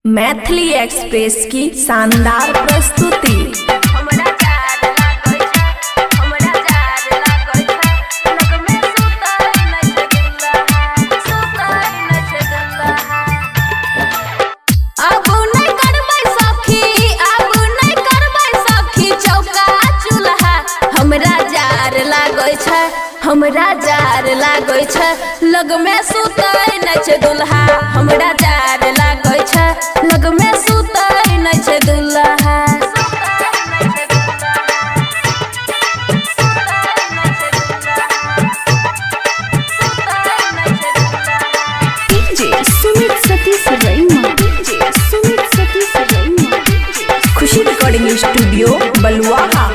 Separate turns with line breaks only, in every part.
Maithili express की शानदार प्रस्तुति।
हमरा जार लागै छै लग में सुतै नै छै दुल्हा। हमरा जार लागै छै लग में सुतै नै छै दुल्हा।
डीजे सुमित सतीश रैमा, डीजे सुमित सतीश रैमा, खुशी रिकॉर्डिंग स्टूडियो बलुआहा।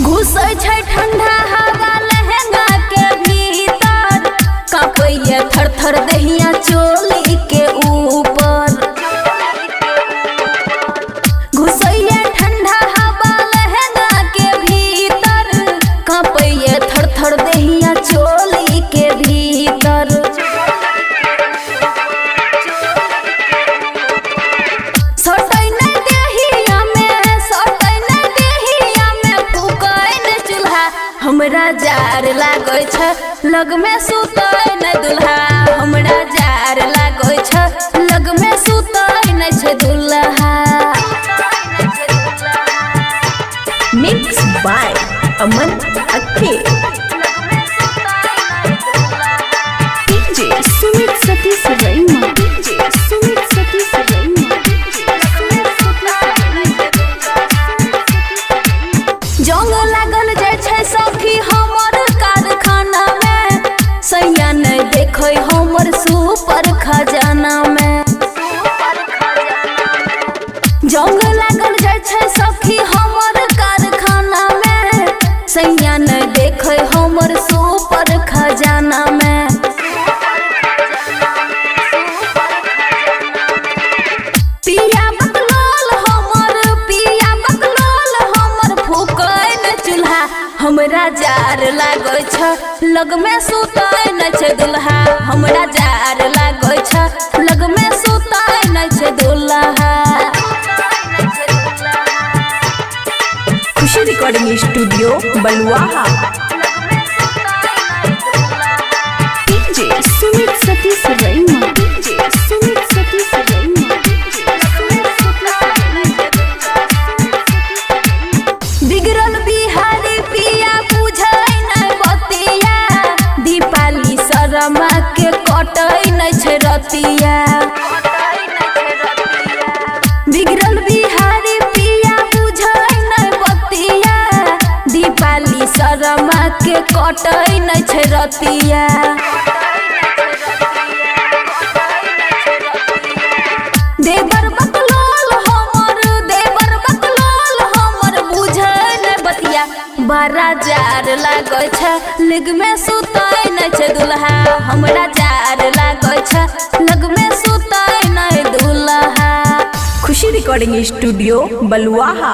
घुसै छै ठंडा हवा लहंगा के भीतर, कांपैया थर थर दहिया चोली के ऊपर। घुसैया ठंडा हवा लहंगा के भीतर, कांपैया थर थर दहिया चोली के भीतर। सटै नै देहिया में, सटै नै देहिया में, फूकै नै चूल्हा। हमरा जार लागै छै लग में सुतै नै दुल्हा। हमरा जार लागै छै लग में सुतै नै छै दुल्हा।
मिक्स बाय अमन अक्के। डीजे सुमित सतीश रैमा, डीजे सुमित सतीश रैमा,
जंग लागल जाय छै सखी हमर कारखाना में, सैया नै देखै हमर सुपर खजाना में। जंग लागल जाय छै सखी हमर कारखाना में, सैया नै देखै हमर सुपर खजाना में। पिया बकलोल हमर, पिया बकलोल हमर, फूकै नै चूल्हा। हमरा जार लागै छै लग में सुतै नै छै दुल्हा। हमरा जार लागै छै लग में सुतै नै छै दुल्हा।
खुशी रिकॉर्डिंग स्टूडियो बलुआहा। डीजे सुमित सतीश रैमा, डीजे सुमित सतीश रैमा,
बिगड़ल बिहारी पिया बुझै नै बतिया, दीपाली शर्मा के कटै नै छै रतिया। बिगड़ल बिहारी पिया बुझै नै बतिया, दीपाली शर्मा के कटै नै छै रतिया। देवर बकलोल हमर, देवर बकलोल हमर, बुझै नै बतिया। बड़ा जार लागै छै लग में सुतै नै छै दुल्हा। हमरा जार लागै छै लग में सुतै नै दुल्हा।
खुशी रिकॉर्डिंग स्टूडियो बलुआहा।